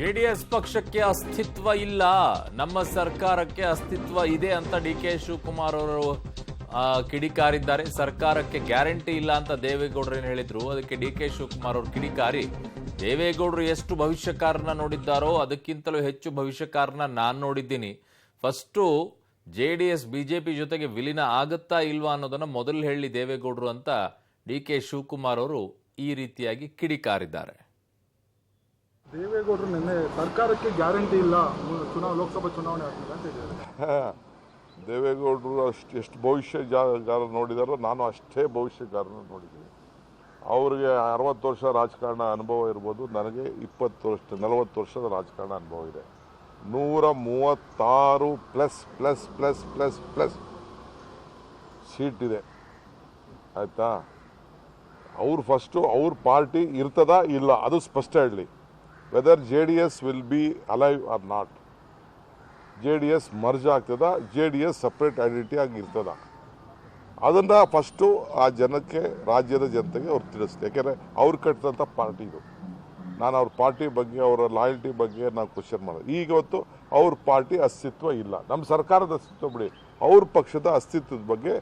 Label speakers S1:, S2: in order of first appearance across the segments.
S1: JDS ಪಕ್ಷಕ್ಕೆ ಅಸ್ತಿತ್ವ ಇಲ್ಲ, ನಮ್ಮ ಸರ್ಕಾರಕ್ಕೆ ಅಸ್ತಿತ್ವ ಇದೆ ಅಂತ ಡಿ ಕೆ ಶಿವಕುಮಾರ್ ಅವರು ಕಿಡಿಕಾರಿದ್ದಾರೆ. ಸರ್ಕಾರಕ್ಕೆ ಗ್ಯಾರಂಟಿ ಇಲ್ಲ ಅಂತ ದೇವೇಗೌಡರು ಏನು ಹೇಳಿದ್ರು, ಅದಕ್ಕೆ ಡಿ ಕೆ ಶಿವಕುಮಾರ್ ಅವರು ಕಿಡಿಕಾರಿ, ದೇವೇಗೌಡರು ಎಷ್ಟು ಭವಿಷ್ಯಕಾರನ ನೋಡಿದ್ದಾರೋ ಅದಕ್ಕಿಂತಲೂ ಹೆಚ್ಚು ಭವಿಷ್ಯಕಾರನ ನಾನು ನೋಡಿದ್ದೀನಿ. ಫಸ್ಟು ಜೆಡಿಎಸ್ ಬಿಜೆಪಿ ಜೊತೆಗೆ ವಿಲೀನ ಆಗುತ್ತಾ ಇಲ್ವಾ ಅನ್ನೋದನ್ನ ಮೊದಲು ಹೇಳಿ ದೇವೇಗೌಡರು ಅಂತ ಡಿ ಕೆ ಶಿವಕುಮಾರ್ ಅವರು ಈ ರೀತಿಯಾಗಿ ಕಿಡಿಕಾರಿದ್ದಾರೆ.
S2: ದೇವೇಗೌಡರು ನಿನ್ನೆ ಸರ್ಕಾರಕ್ಕೆ ಗ್ಯಾರಂಟಿ ಇಲ್ಲ, ಲೋಕಸಭಾ ಚುನಾವಣೆ ಆಗ್ತದೆ ಅಂತ ಹೇಳಿದ್ದಾರೆ.
S3: ದೇವೇಗೌಡರು ಎಷ್ಟು ಭವಿಷ್ಯಗಾರ ನೋಡಿದಾರೋ ನಾನು ಅಷ್ಟೇ ಭವಿಷ್ಯಗಾರನ ನೋಡಿದ್ದೀನಿ. ಅವ್ರಿಗೆ 60 ವರ್ಷ ರಾಜಕಾರಣ ಅನುಭವ ಇರ್ಬೋದು, ನನಗೆ 40 ವರ್ಷದ ರಾಜಕಾರಣ ಅನುಭವ ಇದೆ. 136 ಪ್ಲಸ್ ಸೀಟ್ ಇದೆ, ಆಯಿತಾ. ಅವ್ರು ಫಸ್ಟು ಅವ್ರ ಪಾರ್ಟಿ ಇರ್ತದಾ ಇಲ್ಲ ಅದು ಸ್ಪಷ್ಟ ಹೇಳಲಿ. Whether JDS will be alive or not, JDS merge ಆಗ್ತದ, JDS ಸಪ್ರೇಟ್ ಐಡೆಂಟಿಟಿ ಆಗಿ ಇರ್ತದ, ಅದನ್ನು ಫಸ್ಟು ಆ ಜನಕ್ಕೆ, ರಾಜ್ಯದ ಜನತೆಗೆ ಅವ್ರು ತಿಳಿಸ್ಲಿ. ಯಾಕೆಂದರೆ ಅವ್ರು ಕಟ್ಟಿದಂಥ ಪಾರ್ಟಿ ಇದು. ನಾನು ಅವ್ರ ಪಾರ್ಟಿ ಬಗ್ಗೆ, ಅವರ ಲಾಯಲ್ಟಿ ಬಗ್ಗೆ ನಾವು ಕ್ವಶನ್ ಮಾಡೋದು. ಈಗ ಹೊತ್ತು ಅವ್ರ ಪಾರ್ಟಿ ಅಸ್ತಿತ್ವ ಇಲ್ಲ, ನಮ್ಮ ಸರ್ಕಾರದ ಅಸ್ತಿತ್ವ ಬಿಡಿ, ಅವ್ರ ಪಕ್ಷದ ಅಸ್ತಿತ್ವದ ಬಗ್ಗೆ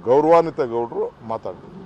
S3: ಗೌರವಾನ್ವಿತ ಗೌಡರು ಮಾತಾಡ್ತಾರೆ.